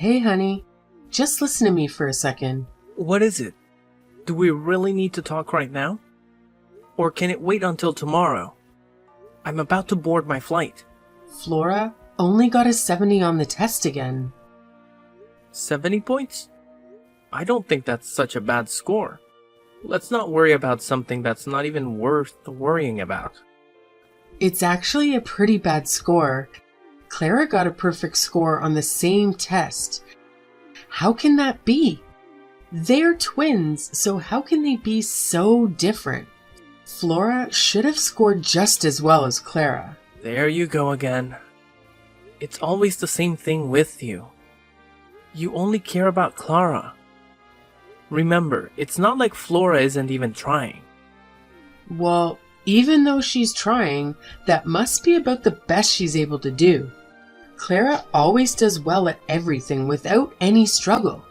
Hey, honey. Just listen to me for a second. What is it? Do we really need to talk right now? Or can it wait until tomorrow? I'm about to board my flight. Flora only got a 70 on the test again. 70 points? I don't think that's such a bad score. Let's not worry about something that's not even worth worrying about. It's actually a pretty bad score. Clara got a perfect score on the same test. How can that be? They're twins, so how can they be so different? Flora should have scored just as well as Clara. There you go again. It's always the same thing with you. You only care about Clara. Remember, it's not like Flora isn't even trying. Well, even though she's trying, that must be about the best she's able to do. Clara always does well at everything without any struggle.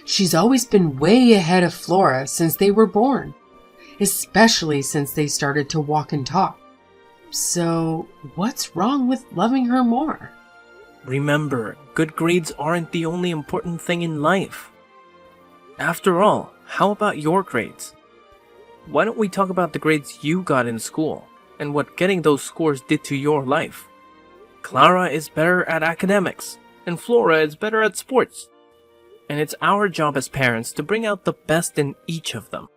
She's always been way ahead of Flora since they were born, especially since they started to walk and talk. So, what's wrong with loving her more? Remember, good grades aren't the only important thing in life. After all, how about your grades? Why don't we talk about the grades you got in school, and what getting those scores did to your life? Clara is better at academics, and Flora is better at sports. And it's our job as parents to bring out the best in each of them.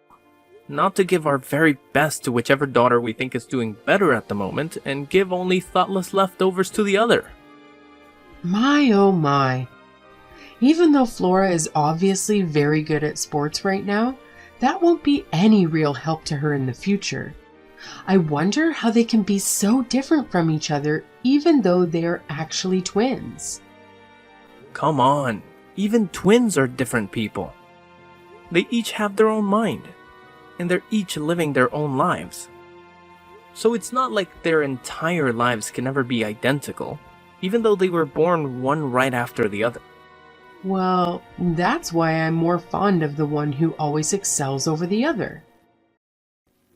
Not to give our very best to whichever daughter we think is doing better at the moment, and give only thoughtless leftovers to the other. My oh my. Even though Flora is obviously very good at sports right now, that won't be any real help to her in the future. I wonder how they can be so different from each other even though they are actually twins. Come on, even twins are different people. They each have their own mind, and they're each living their own lives. So it's not like their entire lives can ever be identical, even though they were born one right after the other. Well, that's why I'm more fond of the one who always excels over the other.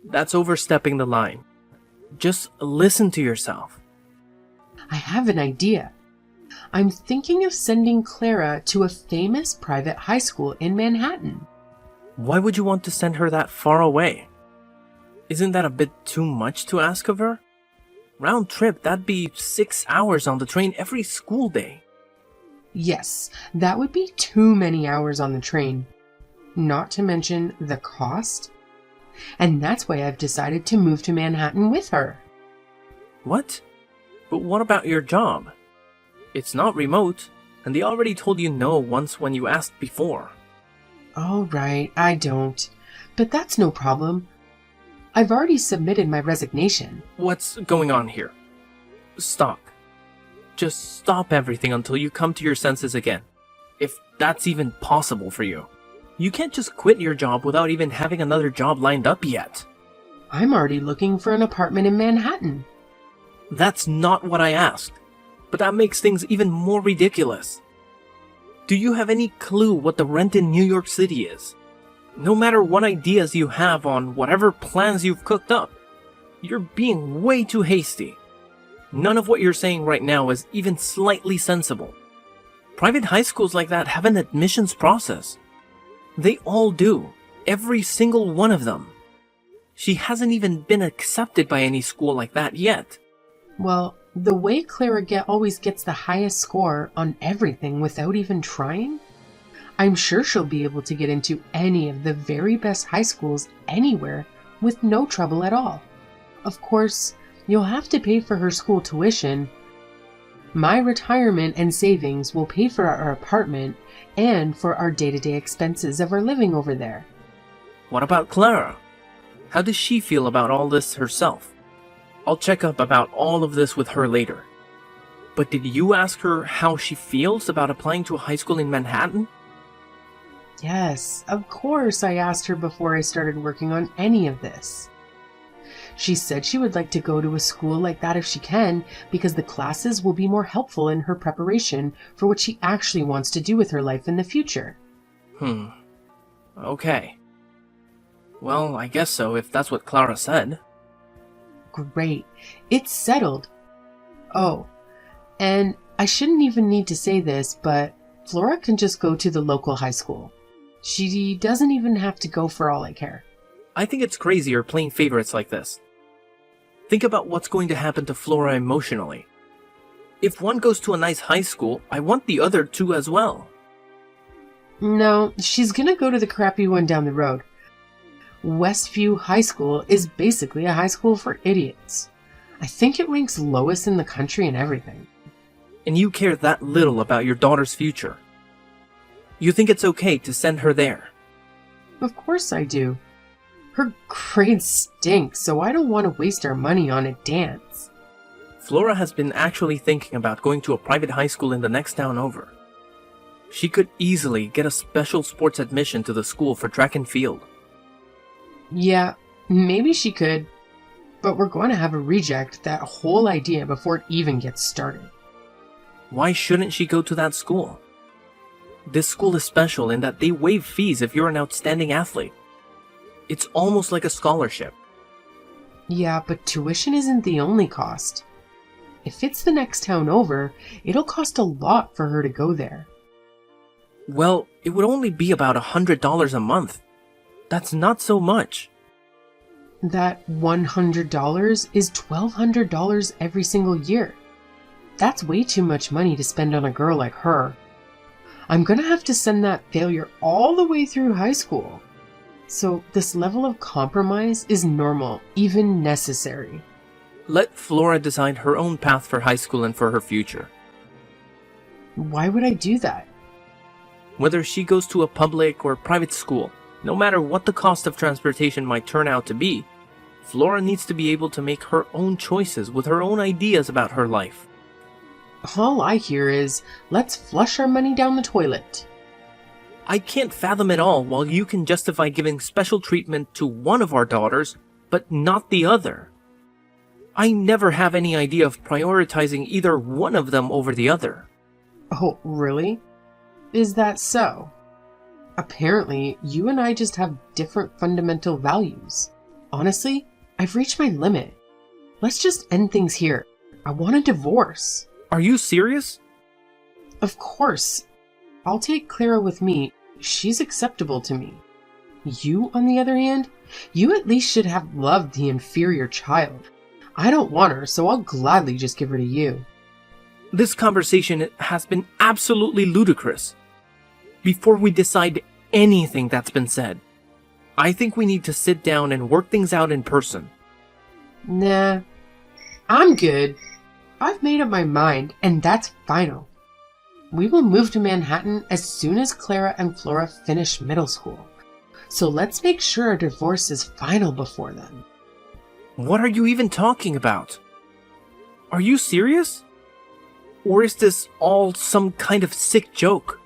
That's overstepping the line. Just listen to yourself. I have an idea. I'm thinking of sending Clara to a famous private high school in Manhattan. Why would you want to send her that far away? Isn't that a bit too much to ask of her? Round trip, that'd be 6 hours on the train every school day. Yes, that would be too many hours on the train. Not to mention the cost. And that's why I've decided to move to Manhattan with her. What? But what about your job? It's not remote, and they already told you no once when you asked before. All right, I don't. But that's no problem. I've already submitted my resignation. What's going on here? Stop. Just stop everything until you come to your senses again. If that's even possible for you. You can't just quit your job without even having another job lined up yet. I'm already looking for an apartment in Manhattan. That's not what I asked. But that makes things even more ridiculous. Do you have any clue what the rent in New York City is? No matter what ideas you have on whatever plans you've cooked up, you're being way too hasty. None of what you're saying right now is even slightly sensible. Private high schools like that have an admissions process. They all do. Every single one of them. She hasn't even been accepted by any school like that yet. Well, the way Clara always gets the highest score on everything without even trying, I'm sure she'll be able to get into any of the very best high schools anywhere with no trouble at all. Of course, you'll have to pay for her school tuition. My retirement and savings will pay for our apartment and for our day-to-day expenses of our living over there. What about Clara? How does she feel about all this herself? I'll check up about all of this with her later. But did you ask her how she feels about applying to a high school in Manhattan? Yes, of course I asked her before I started working on any of this. She said she would like to go to a school like that if she can, because the classes will be more helpful in her preparation for what she actually wants to do with her life in the future. Okay. Well, I guess so, if that's what Clara said. Great. It's settled. Oh, and I shouldn't even need to say this, but Flora can just go to the local high school. She doesn't even have to go for all I care. I think it's crazy you're playing favorites like this. Think about what's going to happen to Flora emotionally. If one goes to a nice high school, I want the other to as well. No, she's gonna go to the crappy one down the road. Westview High School is basically a high school for idiots. I think it ranks lowest in the country and everything. And you care that little about your daughter's future. You think it's okay to send her there. Of course I do. Her grades stink, so I don't want to waste our money on a dance. Flora has been actually thinking about going to a private high school in the next town over. She could easily get a special sports admission to the school for track and field. Yeah, maybe she could, but we're going to have a reject that whole idea before it even gets started. Why shouldn't she go to that school? This school is special in that they waive fees if you're an outstanding athlete. It's almost like a scholarship. Yeah, but tuition isn't the only cost. If it's the next town over, it'll cost a lot for her to go there. Well, it would only be about $100 a month. That's not so much. That $100 is $1,200 every single year. That's way too much money to spend on a girl like her. I'm gonna have to send that failure all the way through high school. So this level of compromise is normal, even necessary. Let Flora decide her own path for high school and for her future. Why would I do that? Whether she goes to a public or private school, no matter what the cost of transportation might turn out to be, Flora needs to be able to make her own choices with her own ideas about her life. All I hear is, let's flush our money down the toilet. I can't fathom it all while you can justify giving special treatment to one of our daughters, but not the other. I never have any idea of prioritizing either one of them over the other. Oh, really? Is that so? Apparently, you and I just have different fundamental values. Honestly, I've reached my limit. Let's just end things here. I want a divorce. Are you serious? Of course. I'll take Clara with me. She's acceptable to me. You, on the other hand, you at least should have loved the inferior child. I don't want her, so I'll gladly just give her to you. This conversation has been absolutely ludicrous. Before we decide anything that's been said, I think we need to sit down and work things out in person. Nah, I'm good. I've made up my mind, and that's final. We will move to Manhattan as soon as Clara and Flora finish middle school. So let's make sure our divorce is final before then. What are you even talking about? Are you serious? Or is this all some kind of sick joke?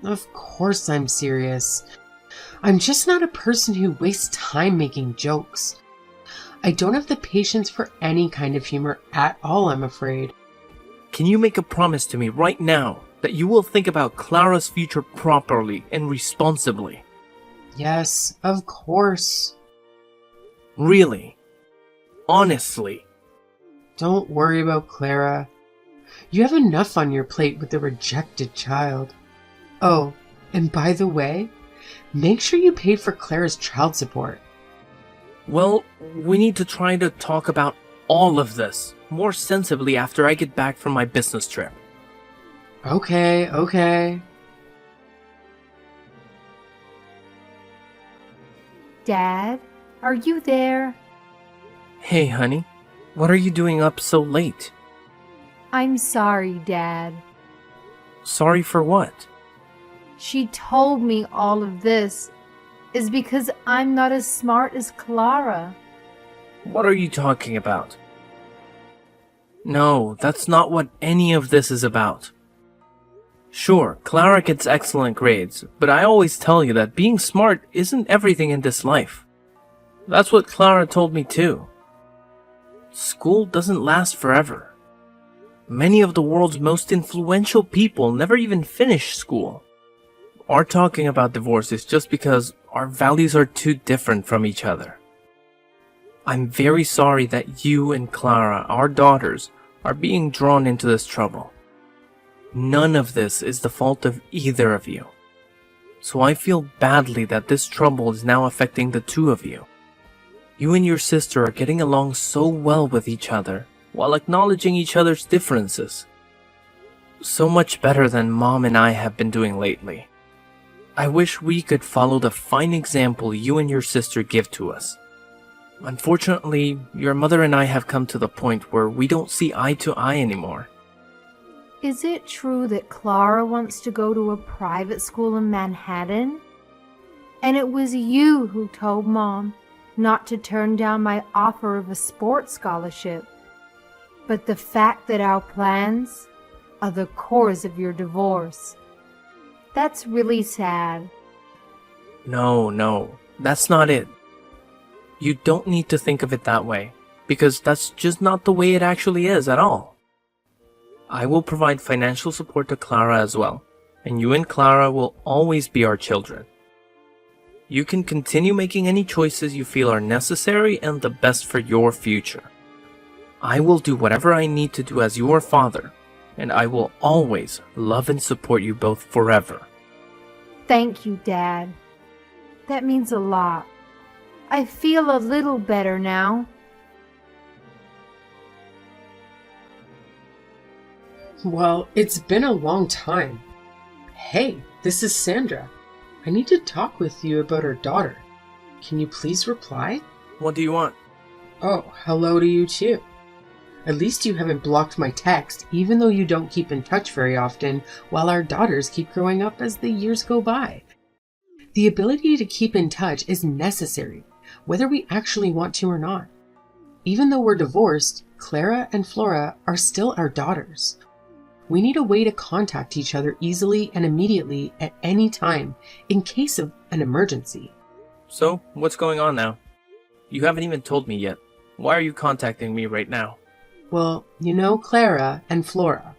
Of course I'm serious. I'm just not a person who wastes time making jokes. I don't have the patience for any kind of humor at all, I'm afraid. Can you make a promise to me right now that you will think about Clara's future properly and responsibly? Yes, of course. Really? Honestly? Don't worry about Clara. You have enough on your plate with the rejected child. Oh, and by the way, make sure you paid for Clara's child support. Well, we need to try to talk about all of this more sensibly after I get back from my business trip. Okay. Dad, are you there? Hey, honey. What are you doing up so late? I'm sorry, Dad. Sorry for what? She told me all of this is because I'm not as smart as Clara. What are you talking about? No, that's not what any of this is about. Sure, Clara gets excellent grades, but I always tell you that being smart isn't everything in this life. That's what Clara told me too. School doesn't last forever. Many of the world's most influential people never even finish school. Our talking about divorce is just because our values are too different from each other. I'm very sorry that you and Clara, our daughters, are being drawn into this trouble. None of this is the fault of either of you. So I feel badly that this trouble is now affecting the two of you. You and your sister are getting along so well with each other, while acknowledging each other's differences. So much better than Mom and I have been doing lately. I wish we could follow the fine example you and your sister give to us. Unfortunately, your mother and I have come to the point where we don't see eye to eye anymore. Is it true that Clara wants to go to a private school in Manhattan? And it was you who told Mom not to turn down my offer of a sports scholarship. But the fact that our plans are the cause of your divorce. That's really sad. No, that's not it. You don't need to think of it that way, because that's just not the way it actually is at all. I will provide financial support to Clara as well, and you and Clara will always be our children. You can continue making any choices you feel are necessary and the best for your future. I will do whatever I need to do as your father, and I will always love and support you both forever. Thank you, Dad. That means a lot. I feel a little better now. Well, it's been a long time. Hey, this is Sandra. I need to talk with you about our daughter. Can you please reply? What do you want? Oh, hello to you too. At least you haven't blocked my text, even though you don't keep in touch very often, while our daughters keep growing up as the years go by. The ability to keep in touch is necessary, whether we actually want to or not. Even though we're divorced, Clara and Flora are still our daughters. We need a way to contact each other easily and immediately at any time, in case of an emergency. So, what's going on now? You haven't even told me yet. Why are you contacting me right now? Well, you know Clara and Flora.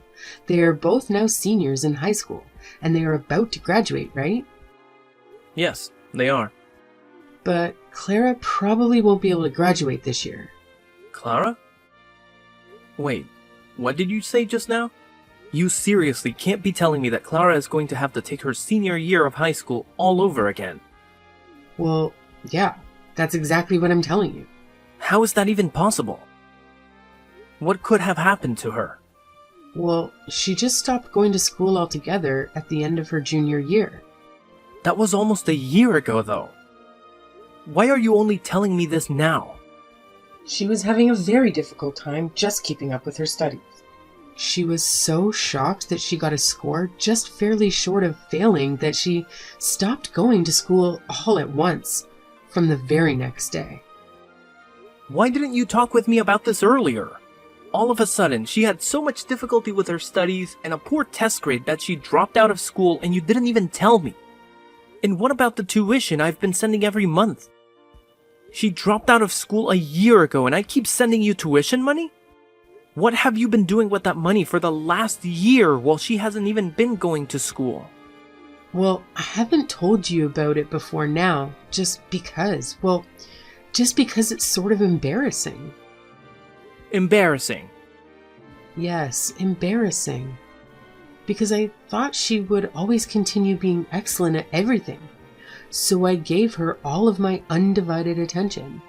They are both now seniors in high school, and they are about to graduate, right? Yes, they are. But Clara probably won't be able to graduate this year. Clara? Wait, what did you say just now? You seriously can't be telling me that Clara is going to have to take her senior year of high school all over again? Well, yeah, that's exactly what I'm telling you. How is that even possible? What could have happened to her? Well, she just stopped going to school altogether at the end of her junior year. That was almost a year ago, though. Why are you only telling me this now? She was having a very difficult time just keeping up with her studies. She was so shocked that she got a score just fairly short of failing that she stopped going to school all at once from the very next day. Why didn't you talk with me about this earlier? All of a sudden, she had so much difficulty with her studies and a poor test grade that she dropped out of school and you didn't even tell me. And what about the tuition I've been sending every month? She dropped out of school a year ago and I keep sending you tuition money? What have you been doing with that money for the last year while she hasn't even been going to school? Well, I haven't told you about it before now, just because it's sort of embarrassing. Embarrassing? Yes, embarrassing. Because I thought she would always continue being excellent at everything. So I gave her all of my undivided attention.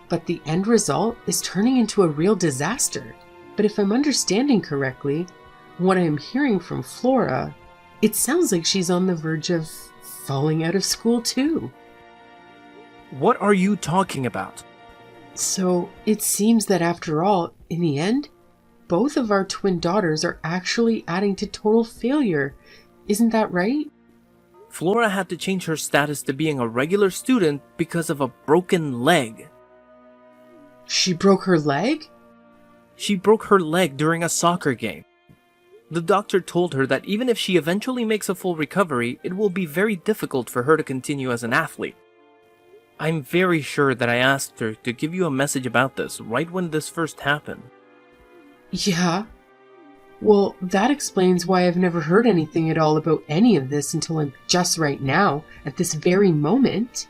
But the end result is turning into a real disaster. But if I'm understanding correctly, what I'm hearing from Flora, it sounds like she's on the verge of falling out of school too. What are you talking about? So it seems that after all, in the end, both of our twin daughters are actually adding to total failure. Isn't that right? Flora had to change her status to being a regular student because of a broken leg. She broke her leg? She broke her leg during a soccer game. The doctor told her that even if she eventually makes a full recovery, it will be very difficult for her to continue as an athlete. I'm very sure that I asked her to give you a message about this right when this first happened. Yeah. Well, that explains why I've never heard anything at all about any of this until just right now, at this very moment.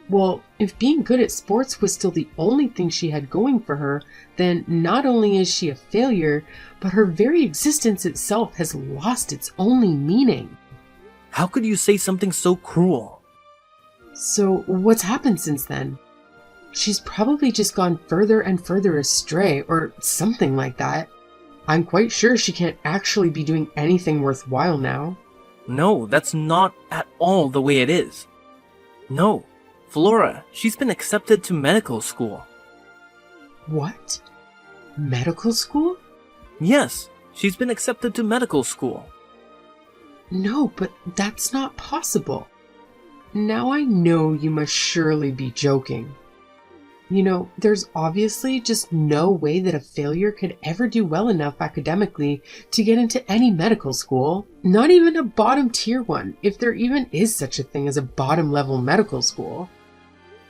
Well, if being good at sports was still the only thing she had going for her, then not only is she a failure, but her very existence itself has lost its only meaning. How could you say something so cruel? So, what's happened since then? She's probably just gone further and further astray, or something like that. I'm quite sure she can't actually be doing anything worthwhile now. No, that's not at all the way it is. No, Flora, she's been accepted to medical school. What? Medical school? Yes, she's been accepted to medical school. No, but that's not possible. Now I know you must surely be joking. You know, there's obviously just no way that a failure could ever do well enough academically to get into any medical school, not even a bottom tier one, if there even is such a thing as a bottom level medical school.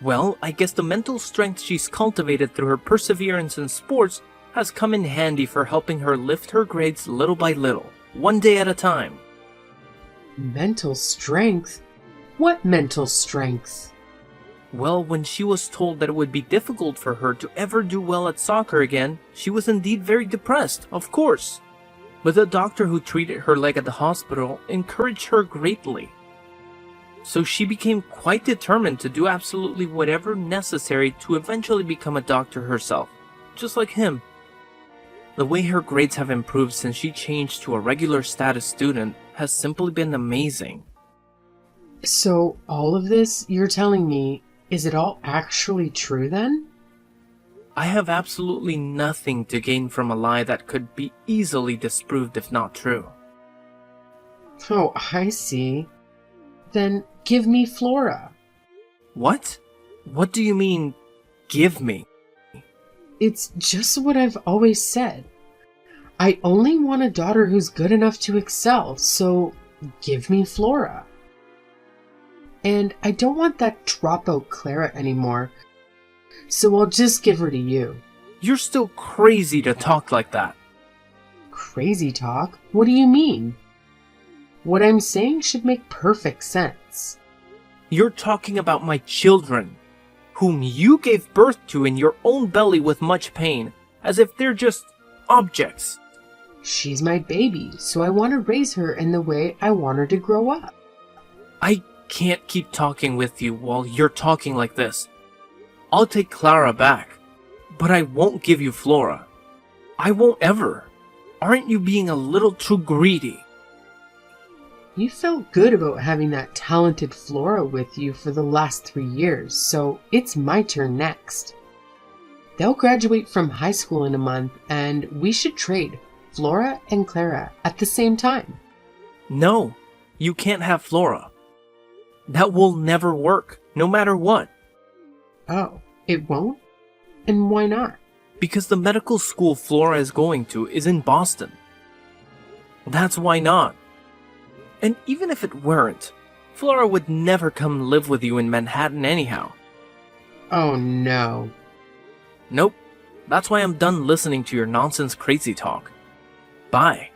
Well, I guess the mental strength she's cultivated through her perseverance in sports has come in handy for helping her lift her grades little by little, one day at a time. Mental strength? What mental strength? Well, when she was told that it would be difficult for her to ever do well at soccer again, she was indeed very depressed, of course. But the doctor who treated her leg at the hospital encouraged her greatly. So she became quite determined to do absolutely whatever necessary to eventually become a doctor herself, just like him. The way her grades have improved since she changed to a regular status student has simply been amazing. So all of this you're telling me, is it all actually true then? I have absolutely nothing to gain from a lie that could be easily disproved if not true. Oh, I see. Then give me Flora. What? What do you mean, give me? It's just what I've always said. I only want a daughter who's good enough to excel, so give me Flora. And I don't want that dropout Clara anymore, so I'll just give her to you. You're still crazy to talk like that. Crazy talk? What do you mean? What I'm saying should make perfect sense. You're talking about my children, whom you gave birth to in your own belly with much pain, as if they're just objects. She's my baby, so I want to raise her in the way I want her to grow up. I can't keep talking with you while you're talking like this. I'll take Clara back, but I won't give you Flora. I won't ever. Aren't you being a little too greedy? You felt good about having that talented Flora with you for the last 3 years, so it's my turn next. They'll graduate from high school in a month, and we should trade Flora and Clara at the same time. No, you can't have Flora. That will never work, no matter what. Oh, it won't? And why not? Because the medical school Flora is going to is in Boston. That's why not. And even if it weren't, Flora would never come live with you in Manhattan anyhow. Oh no. Nope. That's why I'm done listening to your nonsense crazy talk. Bye.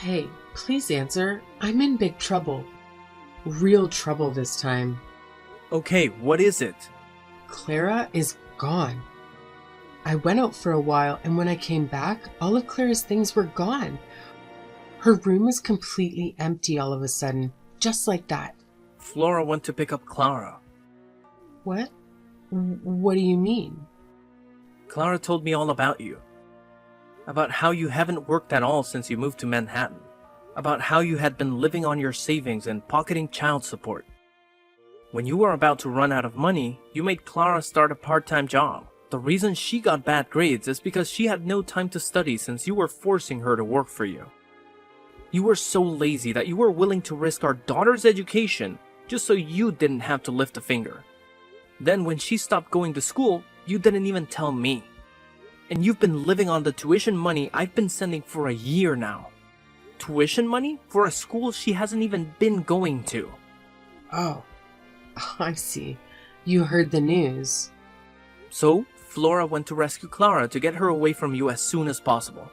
Hey, please answer. I'm in big trouble. Real trouble this time. Okay, what is it? Clara is gone. I went out for a while, and when I came back, all of Clara's things were gone. Her room was completely empty all of a sudden, just like that. Flora went to pick up Clara. What? What do you mean? Clara told me all about you. About how you haven't worked at all since you moved to Manhattan. About how you had been living on your savings and pocketing child support. When you were about to run out of money, you made Clara start a part-time job. The reason she got bad grades is because she had no time to study since you were forcing her to work for you. You were so lazy that you were willing to risk our daughter's education just so you didn't have to lift a finger. Then when she stopped going to school, you didn't even tell me. And you've been living on the tuition money I've been sending for a year now. Tuition money for a school she hasn't even been going to. Oh, I see. You heard the news. So, Flora went to rescue Clara to get her away from you as soon as possible.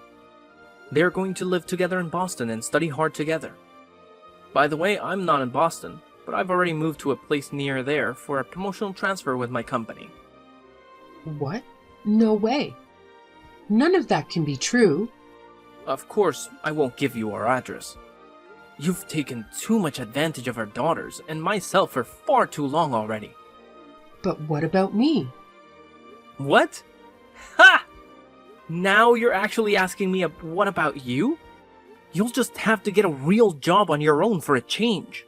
They are going to live together in Boston and study hard together. By the way, I'm not in Boston, but I've already moved to a place near there for a promotional transfer with my company. What? No way. None of that can be true. Of course, I won't give you our address. You've taken too much advantage of our daughters and myself for far too long already. But what about me? What? Ha! Now you're actually asking me what about you? You'll just have to get a real job on your own for a change.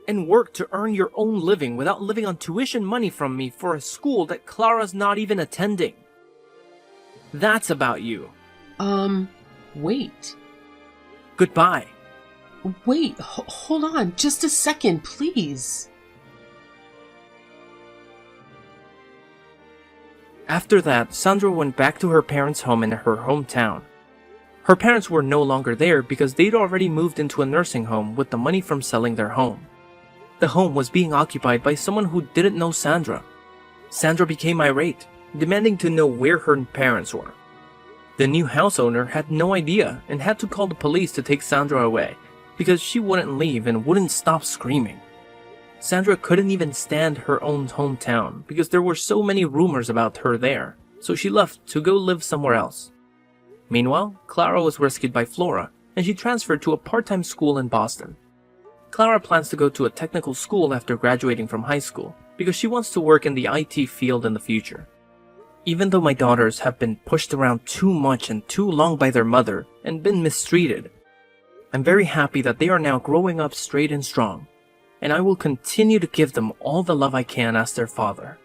And work to earn your own living without living on tuition money from me for a school that Clara's not even attending. That's about you. Wait. Goodbye. Wait, hold on, just a second, please. After that, Sandra went back to her parents' home in her hometown. Her parents were no longer there because they'd already moved into a nursing home with the money from selling their home. The home was being occupied by someone who didn't know Sandra. Sandra became irate, demanding to know where her parents were. The new house owner had no idea and had to call the police to take Sandra away because she wouldn't leave and wouldn't stop screaming. Sandra couldn't even stand her own hometown because there were so many rumors about her there, so she left to go live somewhere else. Meanwhile, Clara was rescued by Flora, and she transferred to a part-time school in Boston. Clara plans to go to a technical school after graduating from high school because she wants to work in the IT field in the future. Even though my daughters have been pushed around too much and too long by their mother and been mistreated, I'm very happy that they are now growing up straight and strong, and I will continue to give them all the love I can as their father.